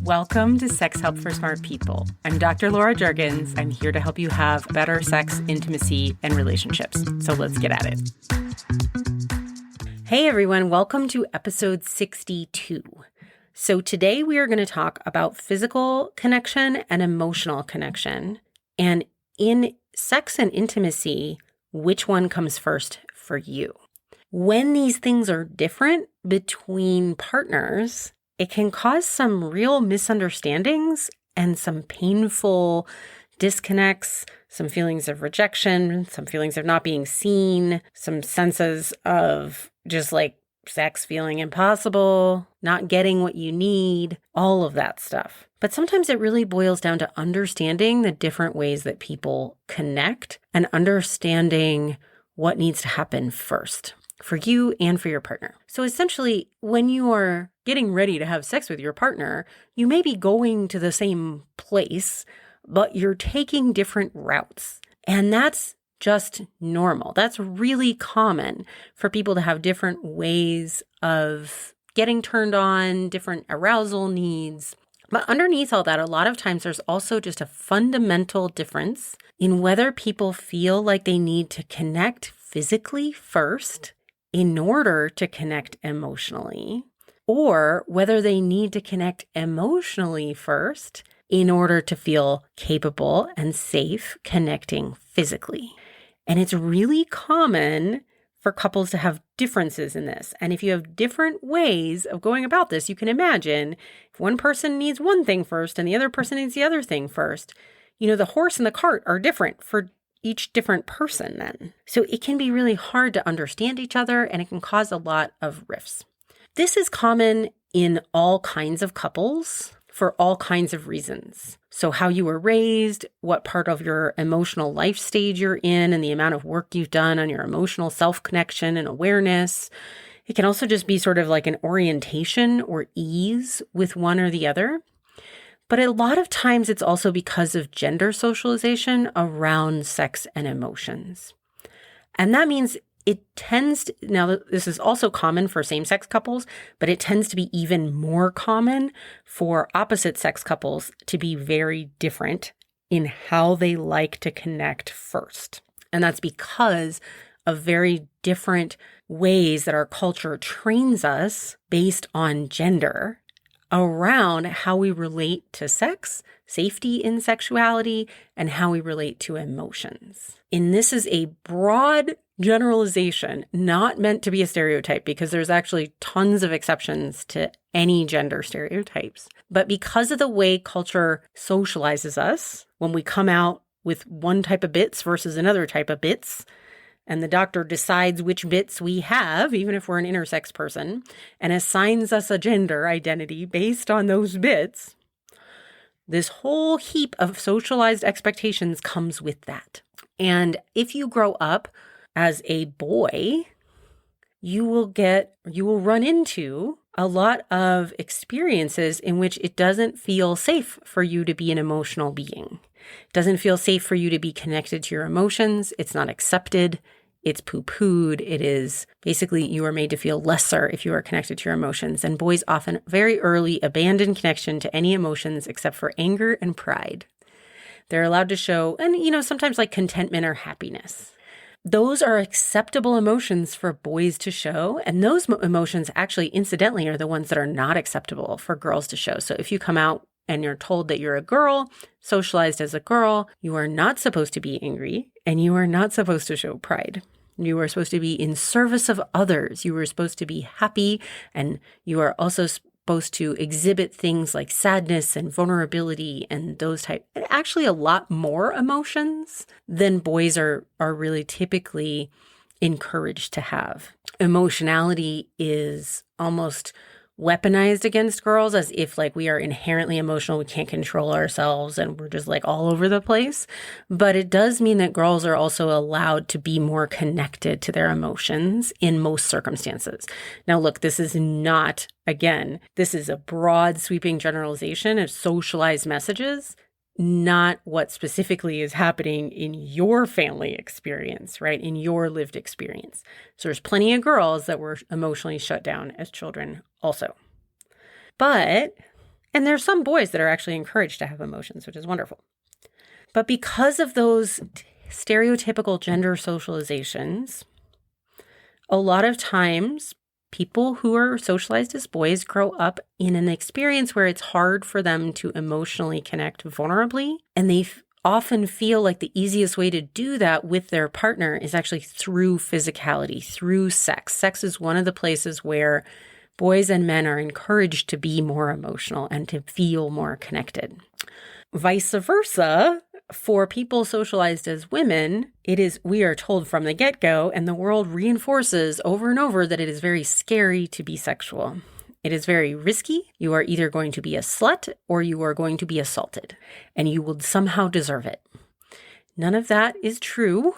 Welcome to Sex Help for Smart People. I'm Dr. Laura Jurgens. I'm here to help you have better sex, intimacy, and relationships. So let's get at it. Hey everyone, welcome to episode 62. So today we are going to talk about physical connection and emotional connection. And in sex and intimacy, which one comes first for you? When these things are different between partners, it can cause some real misunderstandings and some painful disconnects, some feelings of rejection, some feelings of not being seen, some senses of just like sex feeling impossible, not getting what you need, all of that stuff. But sometimes it really boils down to understanding the different ways that people connect and understanding what needs to happen first for you and for your partner. So essentially, when you are getting ready to have sex with your partner, you may be going to the same place, but you're taking different routes. And that's just normal. That's really common for people to have different ways of getting turned on, different arousal needs. But underneath all that, a lot of times there's also just a fundamental difference in whether people feel like they need to connect physically first in order to connect emotionally, or whether they need to connect emotionally first in order to feel capable and safe connecting physically. And it's really common for couples to have differences in this. And if you have different ways of going about this, you can imagine if one person needs one thing first and the other person needs the other thing first, the horse and the cart are different for each different person then. So it can be really hard to understand each other and it can cause a lot of rifts. This is common in all kinds of couples for all kinds of reasons. So how you were raised, what part of your emotional life stage you're in, and the amount of work you've done on your emotional self-connection and awareness. It can also just be sort of like an orientation or ease with one or the other. But a lot of times it's also because of gender socialization around sex and emotions. And that means now this is also common for same-sex couples, but it tends to be even more common for opposite-sex couples to be very different in how they like to connect first. And that's because of very different ways that our culture trains us based on gender around how we relate to sex, safety in sexuality, and how we relate to emotions. And this is a broad generalization, not meant to be a stereotype, because there's actually tons of exceptions to any gender stereotypes. But because of the way culture socializes us, when we come out with one type of bits versus another type of bits, and the doctor decides which bits we have, even if we're an intersex person, and assigns us a gender identity based on those bits, this whole heap of socialized expectations comes with that. And if you grow up as a boy, you will run into a lot of experiences in which it doesn't feel safe for you to be an emotional being. It doesn't feel safe for you to be connected to your emotions. It's not accepted. It's poo-pooed. It is basically you are made to feel lesser if you are connected to your emotions. And boys often very early abandon connection to any emotions except for anger and pride. They're allowed to show, and sometimes like contentment or happiness. Those are acceptable emotions for boys to show. And those emotions actually, incidentally, are the ones that are not acceptable for girls to show. So if you come out and you're told that you're a girl, socialized as a girl, you are not supposed to be angry and you are not supposed to show pride. You are supposed to be in service of others. You are supposed to be happy, and you are also supposed to exhibit things like sadness and vulnerability and those type. Actually, a lot more emotions than boys are really typically encouraged to have. Emotionality is almost weaponized against girls as if like we are inherently emotional, we can't control ourselves, and we're just like all over the place. But it does mean that girls are also allowed to be more connected to their emotions in most circumstances. Now, look, this is not, again, this is a broad sweeping generalization of socialized messages, not what specifically is happening in your family experience, right? In your lived experience. So there's plenty of girls that were emotionally shut down as children also. But And there's some boys that are actually encouraged to have emotions, which is wonderful. But because of those stereotypical gender socializations, a lot of times people who are socialized as boys grow up in an experience where it's hard for them to emotionally connect vulnerably. And they often feel like the easiest way to do that with their partner is actually through physicality, through sex. Sex is one of the places where boys and men are encouraged to be more emotional and to feel more connected. Vice versa, for people socialized as women, we are told from the get-go, and the world reinforces over and over that it is very scary to be sexual. It is very risky. You are either going to be a slut or you are going to be assaulted, and you will somehow deserve it. None of that is true,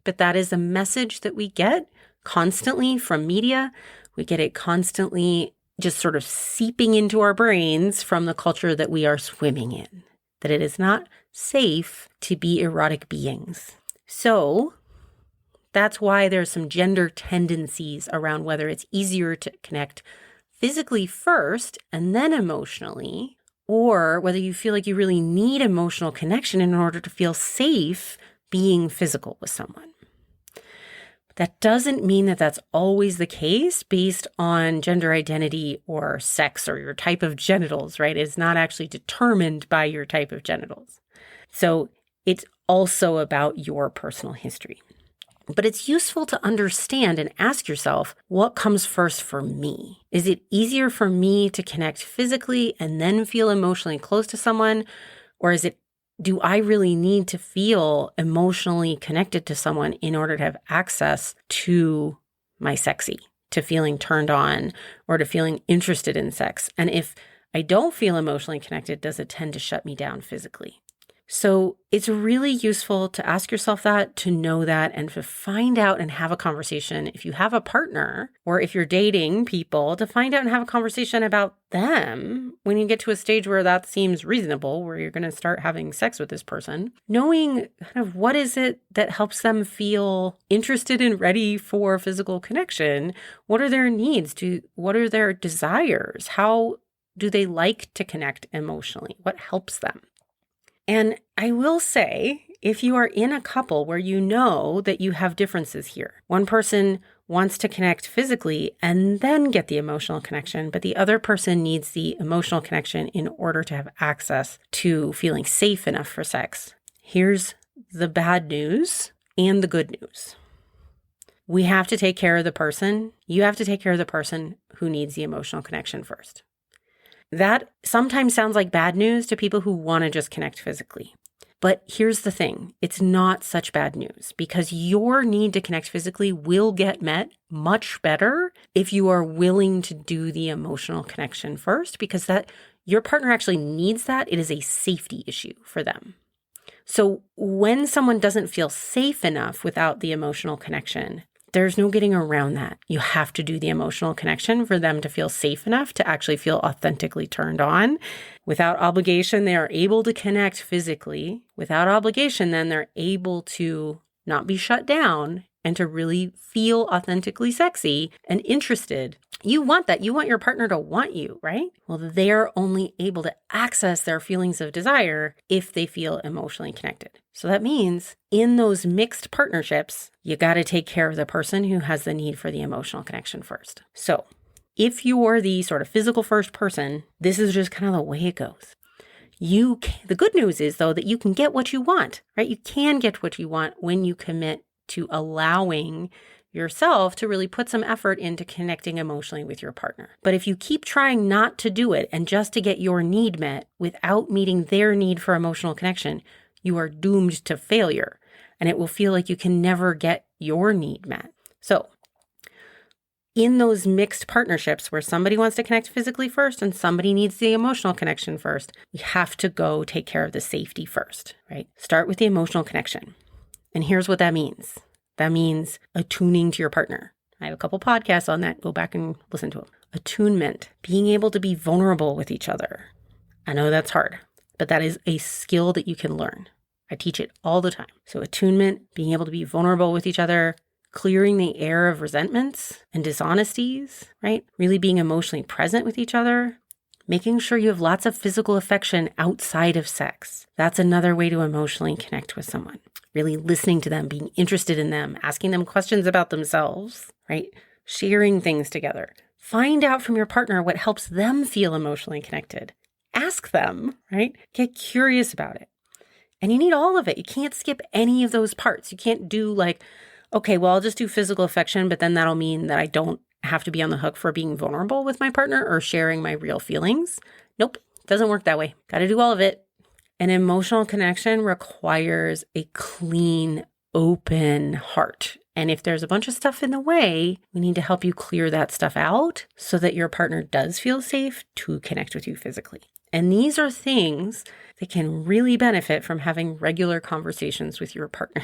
but that is a message that we get constantly from media. We get it constantly just sort of seeping into our brains from the culture that we are swimming in, that it is not safe to be erotic beings. So that's why there's some gender tendencies around whether it's easier to connect physically first and then emotionally, or whether you feel like you really need emotional connection in order to feel safe being physical with someone. That doesn't mean that that's always the case based on gender identity or sex or your type of genitals, right? It's not actually determined by your type of genitals. So it's also about your personal history. But it's useful to understand and ask yourself, what comes first for me? Is it easier for me to connect physically and then feel emotionally close to someone? Or do I really need to feel emotionally connected to someone in order to have access to my sexy, to feeling turned on, or to feeling interested in sex? And if I don't feel emotionally connected, does it tend to shut me down physically? So it's really useful to ask yourself that, to know that, and to find out and have a conversation. If you have a partner or if you're dating people, to find out and have a conversation about them when you get to a stage where that seems reasonable, where you're going to start having sex with this person, knowing kind of what is it that helps them feel interested and ready for physical connection. What are their needs? What are their desires? How do they like to connect emotionally? What helps them? And I will say, if you are in a couple where you know that you have differences here, one person wants to connect physically and then get the emotional connection, but the other person needs the emotional connection in order to have access to feeling safe enough for sex. Here's the bad news and the good news. We have to take care of the person. You have to take care of the person who needs the emotional connection first. That sometimes sounds like bad news to people who want to just connect physically. But here's the thing, it's not such bad news, because your need to connect physically will get met much better if you are willing to do the emotional connection first, because that your partner actually needs that. It is a safety issue for them. So when someone doesn't feel safe enough without the emotional connection, there's no getting around that. You have to do the emotional connection for them to feel safe enough to actually feel authentically turned on. Without obligation, they are able to connect physically. Without obligation, then they're able to not be shut down and to really feel authentically sexy and interested. You want that. You want your partner to want you, right? Well, they're only able to access their feelings of desire if they feel emotionally connected. So that means in those mixed partnerships, you got to take care of the person who has the need for the emotional connection first. So if you're the sort of physical first person, this is just kind of the way it goes. The good news is, though, that you can get what you want, right? You can get what you want when you commit to allowing yourself to really put some effort into connecting emotionally with your partner. But if you keep trying not to do it and just to get your need met without meeting their need for emotional connection, you are doomed to failure, and it will feel like you can never get your need met. So in those mixed partnerships where somebody wants to connect physically first and somebody needs the emotional connection first, we have to go take care of the safety first, right? Start with the emotional connection. And here's what that means. That means attuning to your partner. I have a couple podcasts on that. Go back and listen to them. Attunement, being able to be vulnerable with each other. I know that's hard, but that is a skill that you can learn. I teach it all the time. So attunement, being able to be vulnerable with each other, clearing the air of resentments and dishonesties, right? Really being emotionally present with each other, Making sure you have lots of physical affection outside of sex. That's another way to emotionally connect with someone. Really listening to them, being interested in them, asking them questions about themselves, right? Sharing things together. Find out from your partner what helps them feel emotionally connected. Ask them, right? Get curious about it. And you need all of it. You can't skip any of those parts. You can't do like, okay, well, I'll just do physical affection, but then that'll mean that I don't have to be on the hook for being vulnerable with my partner or sharing my real feelings. Nope, doesn't work that way. Got to do all of it. An emotional connection requires a clean, open heart. And if there's a bunch of stuff in the way, we need to help you clear that stuff out so that your partner does feel safe to connect with you physically. And these are things that can really benefit from having regular conversations with your partner,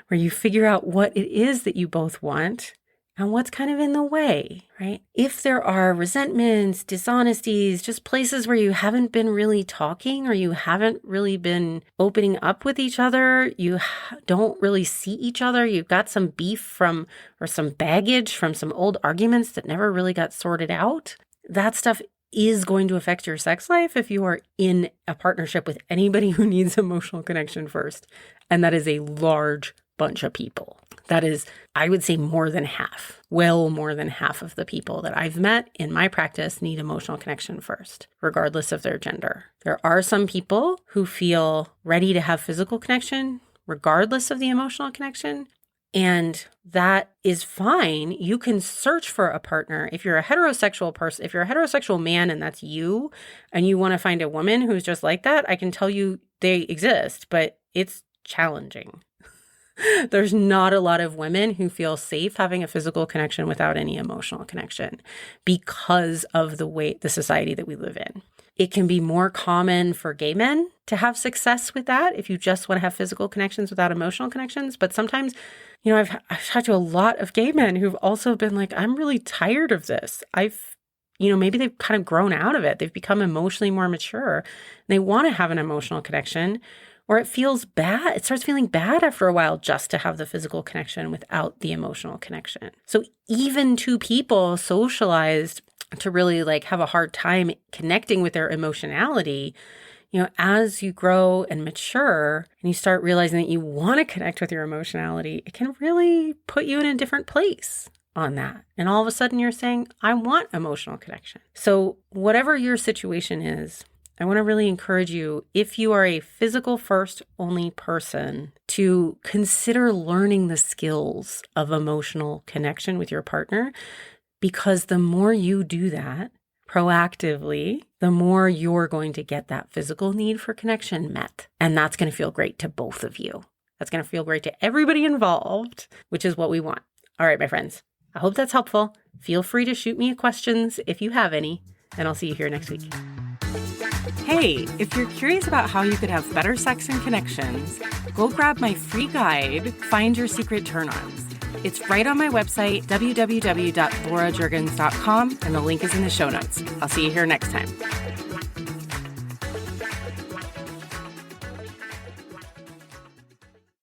where you figure out what it is that you both want and what's kind of in the way, right? If there are resentments, dishonesties, just places where you haven't been really talking or you haven't really been opening up with each other, you don't really see each other, you've got some beef or some baggage from some old arguments that never really got sorted out, that stuff is going to affect your sex life if you are in a partnership with anybody who needs emotional connection first. And that is a large bunch of people. That is, I would say more than half, well more than half of the people that I've met in my practice need emotional connection first, regardless of their gender. There are some people who feel ready to have physical connection, regardless of the emotional connection. And that is fine. You can search for a partner. If you're a heterosexual person, if you're a heterosexual man and that's you, and you want to find a woman who's just like that, I can tell you they exist, but it's challenging. There's not a lot of women who feel safe having a physical connection without any emotional connection because of the society that we live in. It can be more common for gay men to have success with that if you just want to have physical connections without emotional connections. But sometimes, I've talked to a lot of gay men who've also been like, I'm really tired of this. Maybe they've kind of grown out of it. They've become emotionally more mature. And they want to have an emotional connection. Or it feels bad. It starts feeling bad after a while just to have the physical connection without the emotional connection. So even two people socialized to really have a hard time connecting with their emotionality, as you grow and mature and you start realizing that you want to connect with your emotionality, it can really put you in a different place on that. And all of a sudden you're saying, I want emotional connection. So whatever your situation is, I want to really encourage you, if you are a physical first only person, to consider learning the skills of emotional connection with your partner, because the more you do that proactively, the more you're going to get that physical need for connection met. And that's going to feel great to both of you. That's going to feel great to everybody involved, which is what we want. All right, my friends, I hope that's helpful. Feel free to shoot me questions if you have any, and I'll see you here next week. Hey, if you're curious about how you could have better sex and connections, go grab my free guide, Find Your Secret Turn-Ons. It's right on my website, www.laurajurgens.com, and the link is in the show notes. I'll see you here next time.